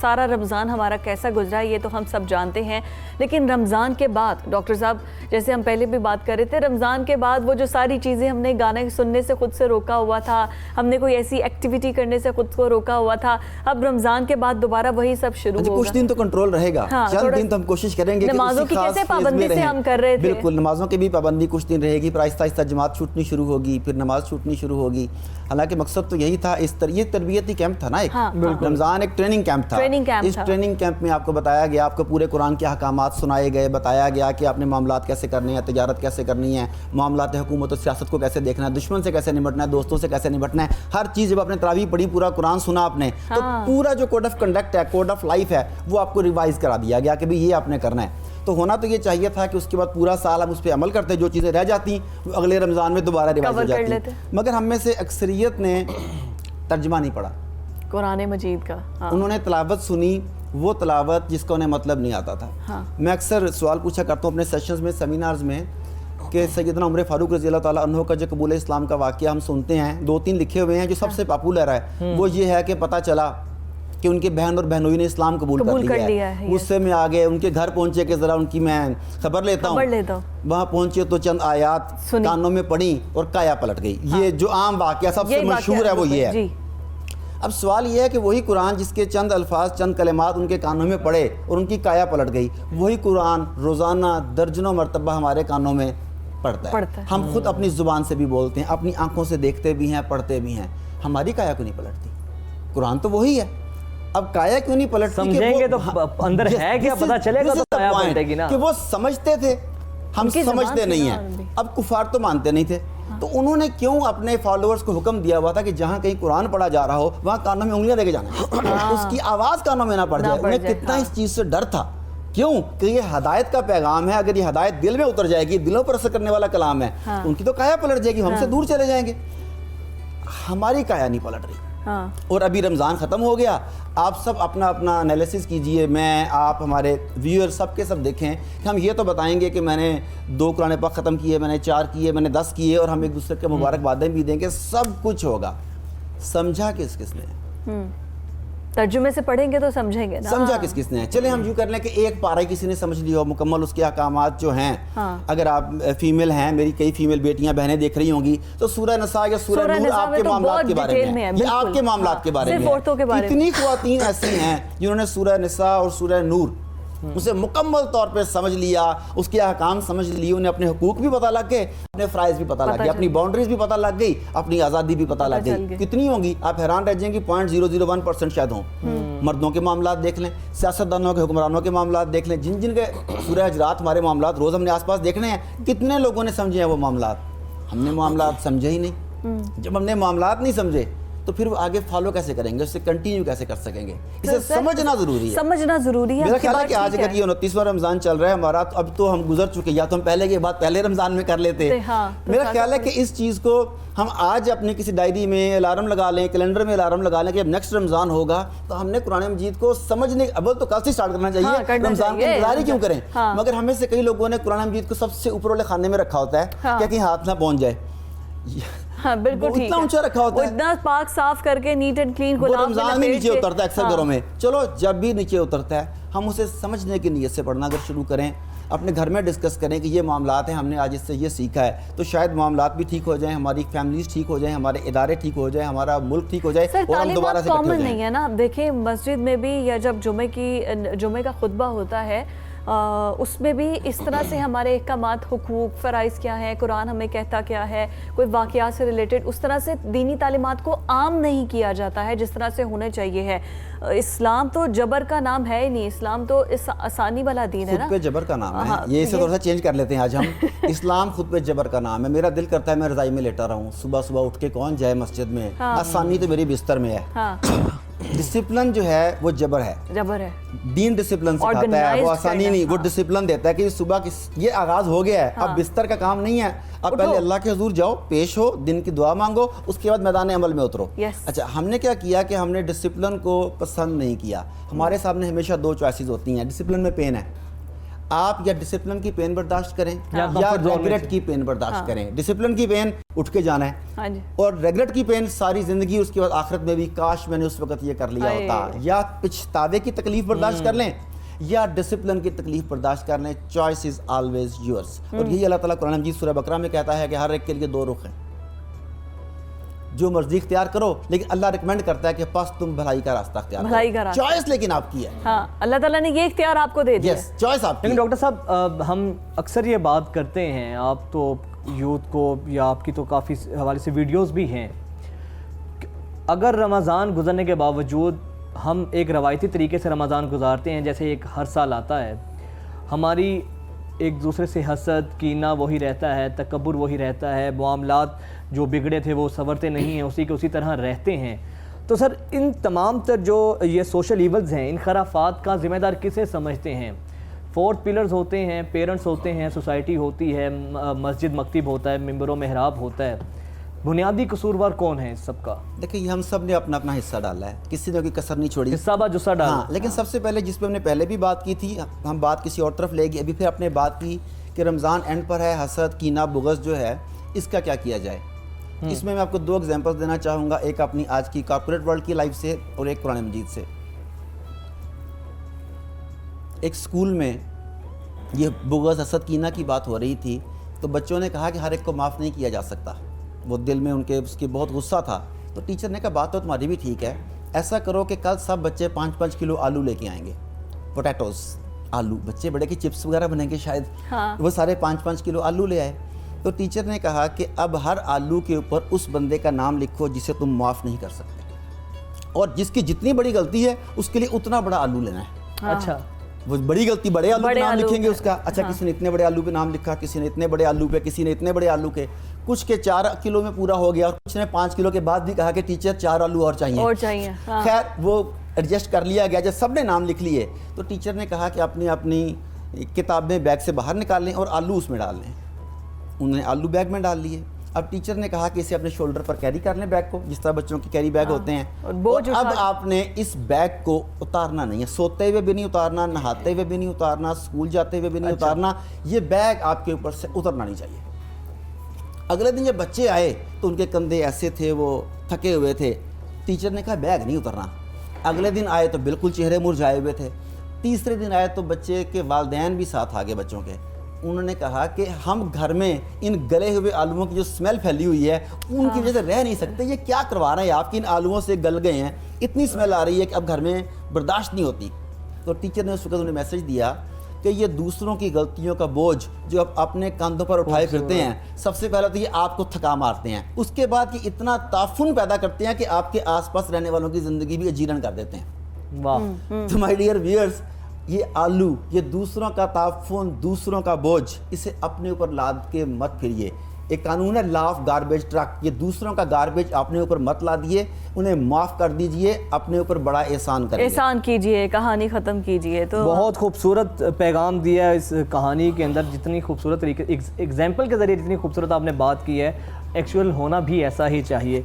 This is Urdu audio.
سارا رمضان ہمارا کیسا گزرا ہے یہ تو ہم سب جانتے ہیں، لیکن رمضان کے بعد ڈاکٹر صاحب جیسے ہم پہلے بھی بات کر رہے تھے، رمضان کے بعد وہ جو ساری چیزیں ہم نے گانے سننے سے خود سے روکا ہوا تھا، ہم نے کوئی ایسی ایکٹیویٹی کرنے سے خود کو روکا ہوا تھا، اب رمضان کے بعد دوبارہ وہی سب شروع ہوگا۔ کچھ دن تو کنٹرول رہے گا، چند دن تو ہم کوشش کریں گے کہ نمازوں کی کیسے پابندی سے ہم کر رہے تھے، بالکل نمازوں کی بھی پابندی کچھ دن رہے گی، پھر آہستہ آہستہ جماعت چھوٹنی شروع ہوگی، پھر نماز چھوٹنی شروع ہوگی۔ حالانکہ مقصد تو یہی تھا، یہ تربیتی کیمپ تھا نا ایک، رمضان ایک ٹریننگ کیمپ تھا۔ اس ٹریننگ کیمپ میں آپ کو بتایا گیا، آپ کو پورے قرآن کے احکامات سنائے گئے، بتایا گیا کہ آپ نے معاملات کیسے کرنے ہیں، تجارت کیسے کرنی ہے، معاملات حکومت و سیاست کو کیسے دیکھنا ہے، دشمن سے کیسے نمٹنا ہے، دوستوں سے کیسے نمٹنا ہے، ہر چیز جب آپ نے تراویح پڑھی، پورا قرآن سنا آپ نے، تو پورا جو کوڈ آف کنڈکٹ ہے، کوڈ آف لائف ہے، وہ آپ کو ریوائز کرا دیا گیا کہ بھئی یہ آپ نے کرنا ہے۔ تو ہونا تو یہ چاہیے تھا کہ اس کے بعد پورا سال ہم اس پہ عمل کرتے، جو چیزیں رہ جاتی وہ اگلے رمضان میں دوبارہ ریوائز ہو جاتی، مگر ہم میں سے اکثریت نے ترجمہ نہیں پڑھا قرآن مجید کا، انہوں نے تلاوت سنی، وہ تلاوت جس کا انہیں مطلب نہیں آتا تھا۔ میں اکثر سوال پوچھا کرتا ہوں اپنے سیشنز میں، سیمینارز میں، کہ سیدنا عمر فاروق رضی اللہ تعالیٰ عنہ کا جو قبول اسلام کا واقعہ ہم سنتے ہیں، 2-3 لکھے ہوئے ہیں، جو سب سے پاپولر ہے وہ یہ ہے کہ پتہ چلا کہ ان کے بہن اور بہنوئی نے اسلام قبول کر لیا ہے۔ غصے میں آگے ان کے گھر پہنچے کہ ذرا ان کی میں خبر لیتا ہوں، وہاں پہنچے تو چند آیات کانوں میں پڑھی اور کایا پلٹ گئی۔ یہ جو عام واقعہ سب سے مشہور ہے وہ یہ ہے۔ اب سوال یہ ہے کہ وہی قرآن جس کے چند الفاظ، چند کلمات ان کے کانوں میں پڑے اور ان کی کایا پلٹ گئی، وہی قرآن روزانہ درجنوں مرتبہ ہمارے کانوں میں پڑھتا ہے۔ ہم خود اپنی زبان سے بھی بولتے ہیں، اپنی آنکھوں سے دیکھتے بھی ہیں، پڑھتے بھی ہیں، ہماری کایا کیوں نہیں پلٹتی؟ قرآن تو وہی ہے، اب کایا کیوں نہیں پلٹتی؟ سمجھیں گے تو اندر ہے کیا پتہ چلے گا تو کایا پلٹے گی نا۔ کہ وہ سمجھتے تھے، ہم سمجھتے نہیں ہیں۔ اب کفار تو مانتے نہیں تھے، تو انہوں نے کیوں اپنے فالوورز کو حکم دیا ہوا تھا کہ جہاں کہیں قرآن پڑھا جا رہا ہو وہاں کانوں میں انگلیاں دے کے جانا ہے، اس کی آواز کانوں میں نہ پڑ جائے۔ انہیں کتنا اس چیز سے ڈر تھا، کیوں کہ یہ ہدایت کا پیغام ہے، اگر یہ ہدایت دل میں اتر جائے گی، دلوں پر اثر کرنے والا کلام ہے، ان کی تو کایا پلٹ جائے گی، ہم سے دور چلے جائیں گے۔ ہماری کایا نہیں پلٹ رہی، اور ابھی رمضان ختم ہو گیا، آپ سب اپنا اپنا انالیسس کیجئے، میں، آپ، ہمارے ویور سب کے سب دیکھیں کہ ہم یہ تو بتائیں گے کہ میں نے 2 قرآن پاک ختم کیے، میں نے 4 کیے، میں نے 10 کیے، اور ہم ایک دوسرے کے مبارکبادیں بھی دیں گے، سب کچھ ہوگا، سمجھا کس کس نے؟ ترجمے سے پڑھیں گے تو سمجھیں گے نا، سمجھا کس کس نے؟ چلیں ہم یوں کر لیں کہ ایک پارہ کسی نے سمجھ لی ہو مکمل، اس کے احکامات جو ہیں، اگر آپ فیمیل ہیں، میری کئی فیمیل بیٹیاں بہنیں دیکھ رہی ہوں گی، تو سورہ نساء یا سورہ نور آپ کے معاملات کے بارے میں ہے، یہ آپ کے معاملات کے بارے میں ہے۔ کتنی خواتین ایسی ہیں جنہوں نے سورہ نساء اور سورہ نور اسے مکمل طور پہ سمجھ لیا، اس کے احکام سمجھ لیے، انہیں اپنے حقوق بھی پتہ لگ گئے، اپنے فرائض بھی پتہ لگ گئے، اپنی باؤنڈریز بھی پتہ لگ گئی، اپنی آزادی بھی پتہ لگ گئی۔ کتنی ہوں گی؟ آپ حیران رہ جائیں گی، 0.001% شاید ہوں۔ مردوں کے معاملات دیکھ لیں، سیاستدانوں کے، حکمرانوں کے معاملات دیکھ لیں، جن جن کے سورہ حجرات ہمارے معاملات روز ہم نے آس پاس دیکھنے ہیں، کتنے لوگوں نے سمجھے ہیں وہ معاملات؟ ہم نے معاملات سمجھے ہی نہیں۔ جب ہم نے معاملات نہیں سمجھے تو پھر وہ آگے فالو کیسے کریں گے، اس سے کنٹینیو کیسے کر سکیں گے؟ اسے سمجھنا ضروری ہے، سمجھنا ضروری ہے۔ میرا خیال ہے کہ آج اگر یہ 29واں رمضان چل رہا ہے ہمارا، اب تو ہم گزر چکے، یا تو ہم پہلے کی بات پہلے رمضان میں کر لیتے۔ میرا خیال ہے کہ اس چیز کو ہم آج اپنی کسی ڈائری میں الارم لگا لیں، کیلنڈر میں الارم لگا لیں کہ اب نیکسٹ رمضان ہوگا تو ہم نے قرآن مجید کو سمجھنے، اول تو کل سے سٹارٹ کرنا چاہیے، رمضان کی انتظار کیوں کریں؟ مگر ہمیں سے کئی لوگوں نے قرآن مجید کو سب سے اوپر والے خانے میں رکھا ہوتا ہے کہ کہیں ہاتھ نہ پہنچ جائے، بالکل اتنا اونچا رکھا ہوتا ہے، اتنا پاک صاف کر کے نیٹ اینڈ کلین، وہ رمضان میں نیچے اترتا ہے اکثر گھروں میں۔ چلو جب بھی نیچے اترتا ہے ہم اسے سمجھنے کی نیت سے پڑھنا اگر شروع کریں، اپنے گھر میں ڈسکس کریں کہ یہ معاملات ہیں، ہم نے آج اس سے یہ سیکھا ہے، تو شاید معاملات بھی ٹھیک ہو جائیں، ہماری فیملیز ٹھیک ہو جائیں، ہمارے ادارے ٹھیک ہو جائیں، ہمارا ملک ٹھیک ہو جائے، اور ہم دوبارہ سے اکٹھے ہو جائیں۔ نہیں ہے نا، دیکھیں مسجد میں بھی یا جب جمعے کا خطبہ ہوتا ہے، اس میں بھی اس طرح سے ہمارے احکامات، حقوق، فرائض کیا ہیں، قرآن ہمیں کہتا کیا ہے، کوئی واقعات سے ریلیٹڈ اس طرح سے دینی تعلیمات کو عام نہیں کیا جاتا ہے جس طرح سے ہونا چاہیے ہے۔ اسلام تو جبر کا نام ہے ہی نہیں، اسلام تو آسانی والا دین ہے نا، خود پہ جبر کا نام ہے، یہ اسے تھوڑا سا چینج کر لیتے ہیں آج ہم۔ اسلام خود پہ جبر کا نام ہے، میرا دل کرتا ہے میں رضائی میں لیٹا رہا ہوں، صبح صبح اٹھ کے کون جائے مسجد میں، آسانی تو میری بستر میں ہے۔ ڈسپلن جو ہے وہ جبر ہے، دین ڈسپلن سکھاتا ہے، وہ آسانی نہیں، وہ ڈسپلن دیتا ہے کہ صبح یہ آغاز ہو گیا ہے، اب بستر کا کام نہیں ہے، اب پہلے اللہ کے حضور جاؤ، پیش ہو، دن کی دعا مانگو، اس کے بعد میدان عمل میں اترو۔ اچھا، ہم نے کیا کیا کہ ہم نے ڈسپلن کو پسند نہیں کیا۔ ہمارے سامنے ہمیشہ 2 چوائسز ہوتی ہیں، ڈسپلن میں پین ہے، آپ یا ڈسپلن کی پین برداشت کریں یا یا comfort zone میں ریگریٹ سے۔ کی پین برداشت کریں. ڈسپلن کی پین اٹھ کے جانا ہے ہاں جی اور ریگریٹ کی پین ساری زندگی اس کے بعد آخرت میں بھی کاش میں نے اس وقت یہ کر لیا ہوتا. یا پچھتاوے کی تکلیف برداشت کر لیں یا ڈسپلن کی تکلیف برداشت کر لیں. Choice is always yours. اور یہی اللہ تعالیٰ قرآن مجید سورہ بقرہ میں کہتا ہے کہ ہر ایک کے لیے دو رخ ہیں, جو مرضی اختیار کرو, لیکن اللہ ریکمینڈ کرتا ہے کہ پس تم بھلائی کا راستہ اختیار بھلائی کا کرو. راستہ. چوائس لیکن آپ کی ہے. ہاں اللہ تعالیٰ نے یہ اختیار آپ کو دے دیا. یس چوائس آپ کی لیکن ہے. ڈاکٹر صاحب ہم اکثر یہ بات کرتے ہیں, آپ تو یوتھ کو یا آپ کی تو کافی حوالے سے ویڈیوز بھی ہیں, اگر رمضان گزرنے کے باوجود ہم ایک روایتی طریقے سے رمضان گزارتے ہیں, جیسے ایک ہر سال آتا ہے, ہماری ایک دوسرے سے حسد کینہ وہی رہتا ہے, تکبر وہی رہتا ہے, معاملات جو بگڑے تھے وہ سنورتے نہیں ہیں, اسی کے اسی طرح رہتے ہیں, تو سر ان تمام تر جو یہ سوشل ایونز ہیں, ان خرافات کا ذمہ دار کسے سمجھتے ہیں؟ 4 پلرز ہوتے ہیں, پیرنٹس ہوتے ہیں, سوسائٹی ہوتی ہے, مسجد مکتب ہوتا ہے, ممبر و محراب ہوتا ہے, بنیادی قصوروار کون ہے اس سب کا؟ دیکھیں ہم سب نے اپنا اپنا حصہ ڈالا ہے, کسی نے کوئی کسر نہیں چھوڑی. حصہ با جسہ ڈال. ہاں لیکن سب سے پہلے جس پہ ہم نے پہلے بھی بات کی تھی, ہم بات کسی اور طرف لے گئے, ابھی پھر اپنے بات کی کہ رمضان اینڈ پر ہے, حسد کینہ بغض جو ہے اس کا کیا کیا جائے. اس میں آپ کو 2 ایگزامپلس دینا چاہوں گا, ایک اپنی آج کی کارپوریٹ ورلڈ کی لائف سے اور ایک قرآن مجید سے. ایک اسکول میں یہ بغض حسد کینہ کی بات ہو رہی تھی, تو بچوں نے کہا کہ ہر ایک کو معاف نہیں کیا جا سکتا. وہ دل میں ان کے اس کی بہت غصہ تھا, تو ٹیچر نے کہا بات تو تمہاری بھی ٹھیک ہے, ایسا کرو کہ کل سب بچے 5-5 کلو آلو لے کے آئیں گے, پوٹیٹوز, آلو, بچے بڑے کی چپس وغیرہ بنیں گے شاید, وہ سارے 5-5 کلو آلو لے آئے. تو ٹیچر نے کہا کہ اب ہر آلو کے اوپر اس بندے کا نام لکھو جسے تم معاف نہیں کر سکتے, اور جس کی جتنی بڑی غلطی ہے اس کے لیے اتنا بڑا آلو لینا ہے. اچھا, وہ بڑی غلطی بڑے آلو پہ نام آلو لکھیں گے اس کا. اچھا کسی نے اتنے بڑے آلو پہ نام لکھا, کسی نے اتنے بڑے آلو پہ, کسی نے اتنے بڑے آلو کے, کچھ کے 4 کلو میں پورا ہو گیا, اور کچھ نے 5 کلو کے بعد بھی کہا کہ ٹیچر 4 آلو اور چاہیے. خیر وہ ایڈجسٹ کر لیا گیا. جب سب نے نام لکھ لیے تو ٹیچر نے کہا کہ اپنی کتابیں بیگ سے باہر نکال لیں اور آلو اس میں ڈال لیں. انہوں نے آلو بیگ میں ڈال لیے. اب ٹیچر نے کہا کہ اسے اپنے شولڈر پر کیری کر لیں بیگ کو, جس طرح بچوں کے کیری بیگ ہوتے ہیں, اور اب آپ نے اس بیگ کو اتارنا نہیں ہے, سوتے ہوئے بھی نہیں اتارنا, نہاتے ہوئے بھی نہیں اتارنا, اسکول جاتے ہوئے بھی نہیں اتارنا. یہ بیگ آپ کے اوپر سے اترنا نہیں چاہیے. اگلے دن جب بچے آئے تو ان کے کندھے ایسے تھے, وہ تھکے ہوئے تھے. ٹیچر نے کہا بیگ نہیں اترنا. اگلے دن آئے تو بالکل چہرے مرجھائے ہوئے تھے. تیسرے دن آئے تو بچے کے والدین بھی ساتھ آ گئے بچوں کے. انہوں نے کہا کہ ہم گھر میں ان گلے ہوئے آلوؤں کی جو اسمیل پھیلی ہوئی ہے ان کی وجہ سے رہ نہیں سکتے. یہ کیا کروا رہے ہیں آپ, کی ان آلوؤں سے گل گئے ہیں, اتنی اسمیل آ رہی ہے کہ اب گھر میں برداشت نہیں ہوتی. تو ٹیچر نے اس وقت انہیں میسج دیا کہ یہ دوسروں کی غلطیوں کا بوجھ جو آپ اپنے کاندھوں پر اٹھائے پھرتے ہیں, سب سے پہلے تو یہ آپ کو تھکا مارتے ہیں, اس کے بعد یہ اتنا تعفن پیدا کرتے ہیں کہ آپ کے آس پاس رہنے والوں کی زندگی بھی اجیرن کر دیتے ہیں. واہ. تو مائی ڈیئر ویئرز, یہ آلو, یہ دوسروں کا تعفن, دوسروں کا بوجھ, اسے اپنے اوپر لاد کے مت پھریے. ایک قانون ہے لا آف گاربیج ٹرک, یہ دوسروں کا گاربیج اپنے اوپر مت لادیے, انہیں معاف کر دیجئے, اپنے اوپر بڑا احسان کریے. احسان کیجئے, کہانی ختم کیجئے. تو بہت خوبصورت پیغام دیا ہے اس کہانی کے اندر, جتنی خوبصورت طریقے ایگزامپل کے ذریعے جتنی خوبصورت آپ نے بات کی ہے, ایکچوئل ہونا بھی ایسا ہی چاہیے.